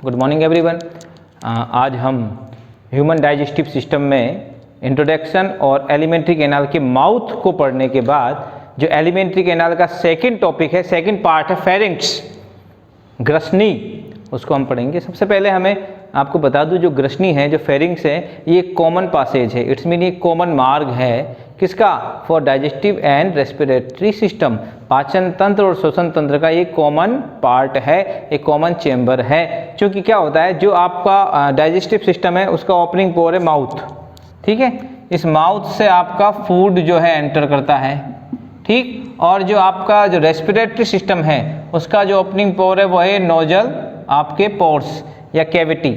Good morning everyone. आज हम human digestive system में इंट्रोडक्शन और एलिमेंट्री कैनाल के माउथ को पढ़ने के बाद जो एलिमेंट्री कैनाल का सेकंड टॉपिक है, सेकंड पार्ट है फेरिंक्स, ग्रसनी, उसको हम पढ़ेंगे। सबसे पहले हमें आपको बता दूं, जो ग्रसनी है, जो फेरिंक्स है, ये एक कॉमन पासेज है। इट्स मीन एक कॉमन मार्ग है किसका? For digestive and respiratory system, पाचन तंत्र और श्वसन तंत्र का ये कॉमन पार्ट है, एक कॉमन चेंबर है। क्योंकि क्या होता है, जो आपका डाइजेस्टिव सिस्टम है उसका ओपनिंग पोर है माउथ, ठीक है। इस माउथ से आपका फूड जो है एंटर करता है, ठीक। और जो आपका जो रेस्पिरेटरी सिस्टम है उसका जो ओपनिंग पोर है वो है नोजल, आपके पोर्स या कैविटी।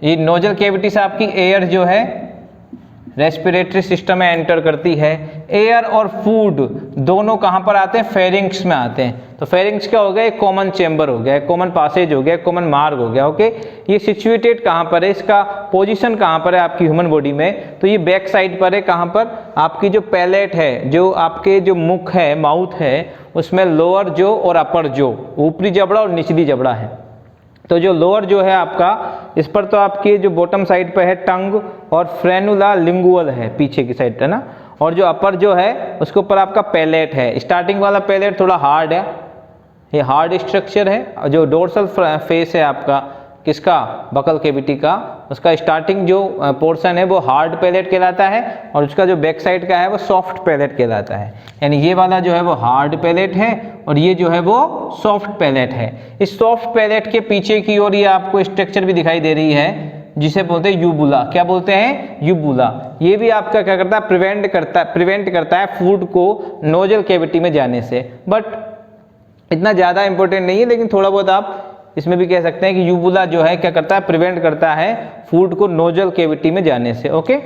ये नोजल कैविटी से आपकी एयर जो है रेस्पिरेटरी सिस्टम में एंटर करती है। एयर और फूड दोनों कहाँ पर आते हैं? फेरिंक्स में आते हैं। तो फेरिंक्स क्या हो गया? एक कॉमन चेंबर हो गया, एक कॉमन पासेज हो गया, एक कॉमन मार्ग हो गया। ओके, ये सिचुएटेड कहाँ पर है, इसका पोजीशन कहाँ पर है आपकी ह्यूमन बॉडी में? तो ये बैक साइड पर है। कहाँ पर? आपकी जो पैलेट है, जो आपके जो मुख है, माउथ है, उसमें लोअर जो और अपर जो, ऊपरी जबड़ा और निचली जबड़ा है। तो जो लोअर जो है आपका, इस पर तो आपकी जो बॉटम साइड पे है टंग और फ्रेनुला लिंगुअल है, पीछे की साइड है ना। और जो अपर जो है उसके ऊपर आपका पैलेट है। स्टार्टिंग वाला पैलेट थोड़ा हार्ड है, ये हार्ड स्ट्रक्चर है। और जो डोर्सल फेस है आपका किसका? बकल कैविटी का, उसका स्टार्टिंग जो पोर्शन है वो हार्ड पैलेट कहलाता है और उसका जो बैक साइड का है वो सॉफ्ट पैलेट कहलाता है। यानी ये वाला जो है वो हार्ड पैलेट है और ये जो है वो सॉफ्ट पैलेट है। इस सॉफ्ट पैलेट के पीछे की ओर ये आपको स्ट्रक्चर भी दिखाई दे रही है जिसे बोलते हैं यूबुला। क्या बोलते हैं? यूबुला। ये भी आपका क्या करता है? प्रिवेंट करता है फूड को नोजल कैविटी में जाने से। बट इतना ज़्यादा इंपॉर्टेंट नहीं है, लेकिन थोड़ा बहुत आप इसमें भी कह सकते हैं कि यूबुला जो है क्या करता है? प्रिवेंट करता है फूड को नोजल कैविटी में जाने से। ओके,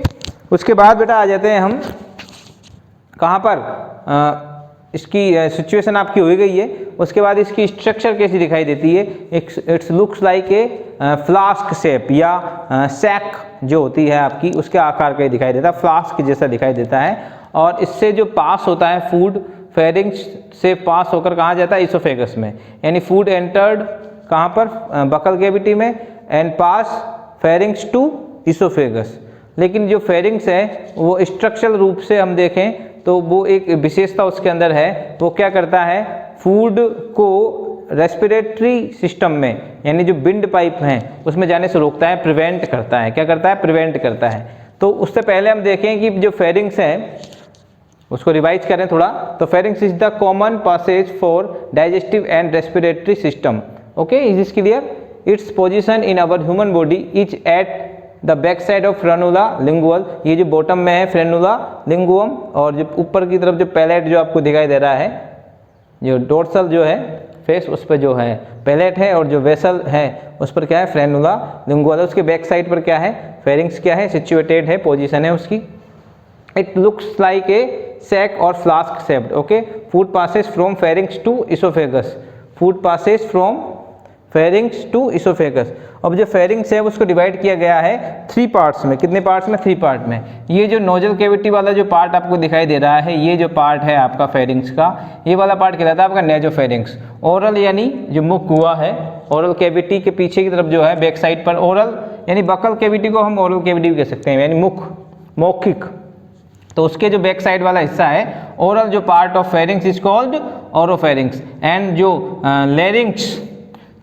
उसके बाद बेटा आ जाते हैं हम कहाँ पर? इसकी सिचुएशन आपकी हो गई है। उसके बाद इसकी स्ट्रक्चर कैसी दिखाई देती है? It's looks like A flask shape या सैक जो होती है आपकी, उसके आकार का दिखाई देता है, फ्लास्क जैसा दिखाई देता है। और इससे जो पास होता है फूड, फेरिंक्स से पास होकर कहाँ जाता है? इसोफेगस में। यानी फूड एंटर्ड कहाँ पर? बकल कैविटी में and pass pharynx to oesophagus. लेकिन जो फेरिंक्स है वो स्ट्रक्चरल रूप से हम देखें तो वो एक विशेषता उसके अंदर है। वो क्या करता है? फूड को रेस्पिरेटरी सिस्टम में, यानी जो विंड पाइप हैं उसमें जाने से रोकता है, प्रिवेंट करता है। क्या करता है? प्रिवेंट करता है। तो उससे पहले हम देखें कि जो फेरिंक्स है उसको रिवाइज करें थोड़ा। तो pharynx is the common passage for digestive and respiratory system. Okay, is this clear? Its position in our human body is at the back side of frenula lingual. ये जो बॉटम में है फ्रेनुला लिंगुअम, और जो ऊपर की तरफ जो पैलेट जो आपको दिखाई दे रहा है, जो डोर्सल जो है फेस, उस पर जो है पैलेट है, और जो वेसल है उस पर क्या है? फ्रेनुला लिंगुअल। उसके बैक साइड पर क्या है? फेरिंक्स क्या है? सिचुएटेड है, पोजीशन है उसकी। It looks like a sac और flask shaped. Okay, food passes from pharynx to oesophagus. Food passes from pharynx to oesophagus. अब जो फेरिंक्स है उसको डिवाइड किया गया है 3 पार्ट्स में। कितने पार्ट्स में? 3 पार्ट में। ये जो नोजल कैविटी वाला जो पार्ट आपको दिखाई दे रहा है, ये जो पार्ट है आपका फेरिंक्स का, ये वाला पार्ट कहलाता है आपका नेजोफेरिंक्स। ओरल यानी जो मुख हुआ है, ओरल कैविटी के पीछे की तरफ जो है बैक साइड पर ओरल, यानी बकल कैविटी को हम ओरल कैविटी भी कह सकते हैं, यानी मुख, मौखिक। तो उसके जो बैक साइड वाला हिस्सा है ओरल, जो part of pharynx is called oropharynx. And जो लेरिंक्स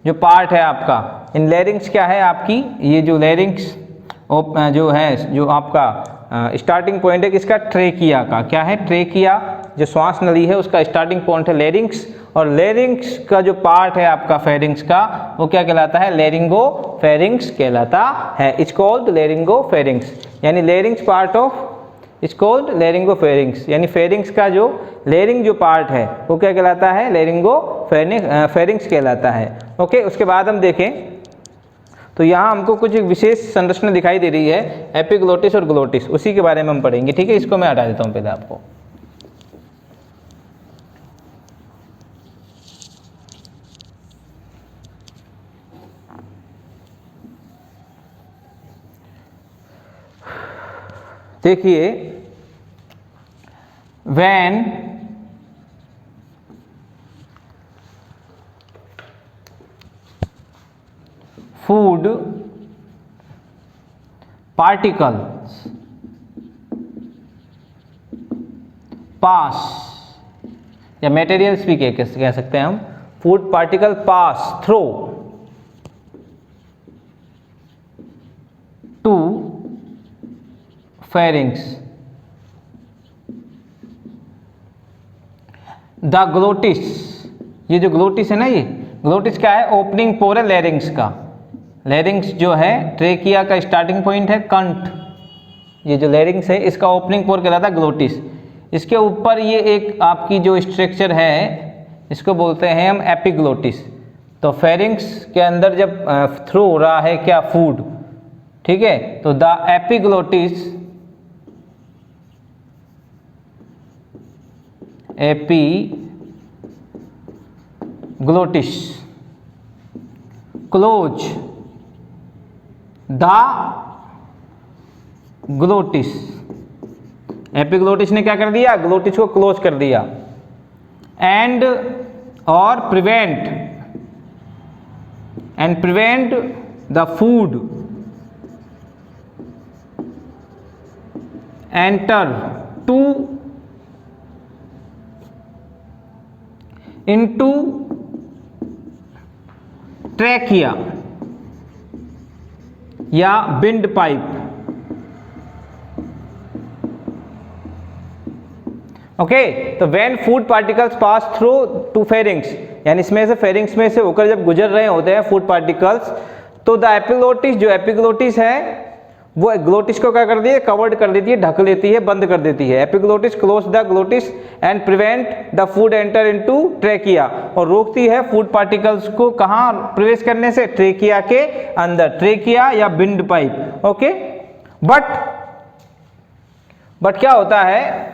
जो पार्ट है आपका, इन लेरिंक्स क्या है आपकी? ये जो लेरिंक्स जो है, जो आपका स्टार्टिंग पॉइंट है किसका? ट्रेकिया का। क्या है? ट्रेकिया, जो श्वास नली है उसका स्टार्टिंग पॉइंट है लेरिंक्स। और लेरिंक्स का जो पार्ट है आपका फेरिंक्स का, वो क्या कहलाता है? लेरिंगो फेरिंक्स कहलाता है। It's called laryngo pharynx. यानी larynx part of it's called laryngopharynx. यानी फेरिंक्स का जो लेरिंग जो पार्ट है वो क्या कहलाता है? लेरिंगोफेरिंक्स कहलाता है। ओके, उसके बाद हम देखें तो यहाँ हमको कुछ विशेष संरचना दिखाई दे रही है, एपिग्लोटिस और ग्लोटिस, उसी के बारे में हम पढ़ेंगे। ठीक है, इसको मैं हटा देता हूँ पहले आपको। देखिए, when food particles pass, या materials भी कह सकते हैं हम, food particle pass through to pharynx, the glottis, ये जो ग्लोटिस है ना, ये ग्लोटिस क्या है? ओपनिंग पोर है लैरिंग्स का। लैरिंग्स जो है ट्रेकिया का स्टार्टिंग पॉइंट है, कंठ, ये जो लैरिंग्स है इसका ओपनिंग पोर कहलाता है ग्लोटिस। इसके ऊपर ये एक आपकी जो स्ट्रक्चर है इसको बोलते हैं हम एपिग्लोटिस। तो फेरिंग्स के अंदर जब थ्रू हो रहा है क्या? फूड, ठीक है, तो the epiglottis, epiglottis close the glottis, epiglottis ने क्या कर दिया? ग्लोटिस को क्लोज कर दिया। एंड और prevent the food enter to into trachea या विंड पाइप। ओके, तो when food particles pass through to pharynx, यानी इसमें से फेरिंग्स में से होकर जब गुजर रहे होते हैं फूड पार्टिकल्स, तो द एपिग्लोटिस, जो एपिग्लोटिस है वो ग्लोटिस को क्या कर देती है? कवर्ड कर देती है, ढक लेती है, बंद कर देती है। Epiglottis close the glottis and prevent the food enter into trachea, और रोकती है फूड पार्टिकल्स को कहाँ प्रवेश करने से? ट्रेकिया के अंदर, ट्रेकिया या विंड पाइप। ओके, बट क्या होता है?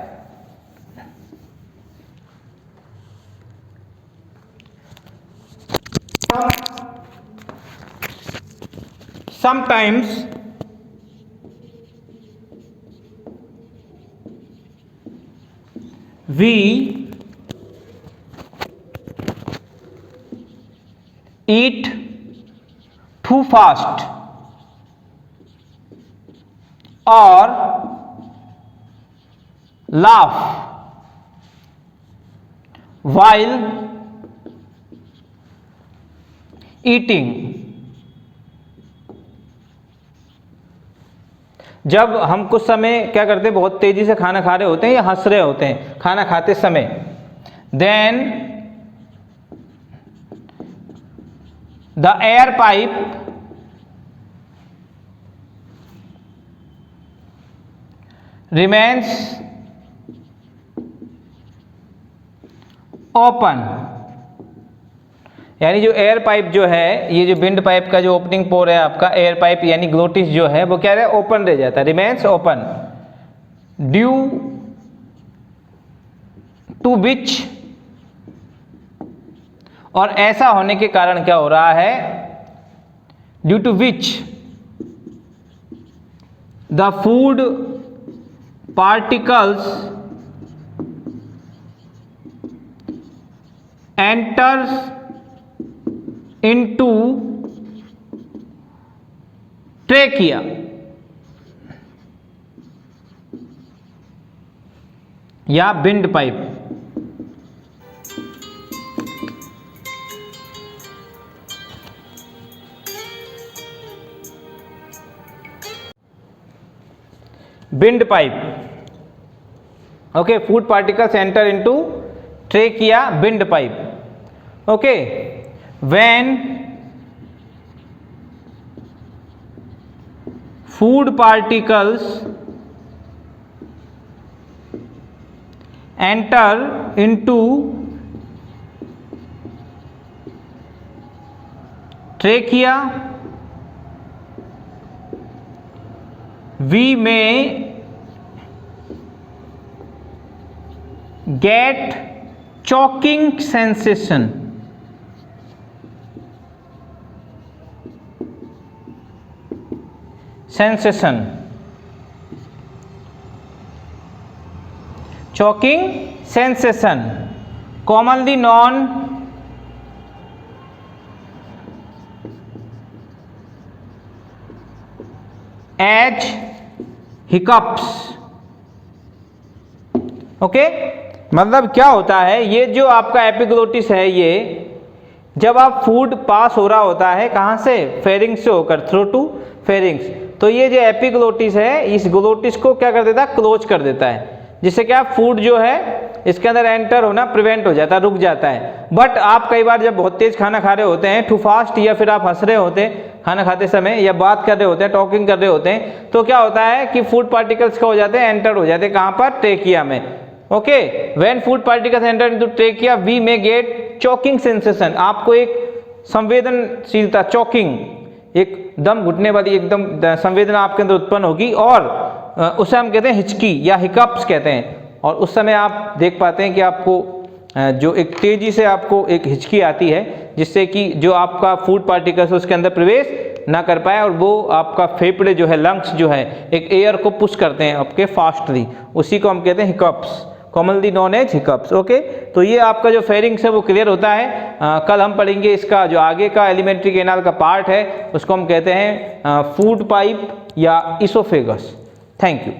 Sometimes we eat too fast or laugh while eating। जब हम कुछ समय क्या करते हैं? बहुत तेजी से खाना खा रहे होते हैं या हंस रहे होते हैं खाना खाते समय, then the air pipe remains open, यानी जो एयर पाइप जो है, ये जो विंड पाइप का जो ओपनिंग पोर है आपका, एयर पाइप यानी ग्लोटिस जो है वो क्या रहे? ओपन रह जाता है, remains open, due to which, और ऐसा होने के कारण क्या हो रहा है? Due to which the food particles enters into trachea, या wind pipe. Wind pipe, okay, food particles enter into trachea, wind pipe. Okay, when food particles enter into trachea, we may get choking sensation, choking sensation, commonly known as hiccups. Okay, मतलब क्या होता है, ये जो आपका epiglottis है, ये जब आप फूड पास हो रहा होता है कहाँ से, फेरिंग्स से होकर, थ्रू टू फेरिंग्स, तो ये जो एपिग्लोटिस है इस ग्लोटिस को क्या कर देता है, क्लोज कर देता है, जिससे क्या फूड जो है इसके अंदर एंटर होना प्रिवेंट हो जाता है, रुक जाता है। बट आप कई बार जब बहुत तेज खाना खा रहे होते हैं, टू फास्ट, या फिर आप हंस रहे होते हैं खाना खाते समय, या बात कर रहे होते हैं, टॉकिंग कर रहे होते हैं, तो क्या होता है कि फूड पार्टिकल्स क्या हो जाते हैं, एंटर हो जाते हैं कहाँ पर, ट्रेकिया में। Okay, when food particles enter into trachea we may get choking sensation, आपको एक संवेदनशीलता, चॉकिंग, एक दम घुटने वाली एकदम संवेदना आपके अंदर उत्पन्न होगी, और उसे हम कहते हैं हिचकी या हिकअप्स कहते हैं। और उस समय आप देख पाते हैं कि आपको जो एक तेजी से आपको एक हिचकी आती है, जिससे कि जो आपका फूड पार्टिकल्स उसके अंदर प्रवेश ना कर पाए, और वो आपका फेफड़े जो है, लंग्स जो है, एक एयर को पुश करते हैं आपके फास्टली, उसी को हम कहते हैं hiccups, commonly known as hiccups. Okay, तो ये आपका जो फेरिंग्स है वो क्लियर होता है। कल हम पढ़ेंगे इसका जो आगे का एलिमेंट्री कैनाल का पार्ट है, उसको हम कहते हैं फूड पाइप या इसोफेगस। Thank you.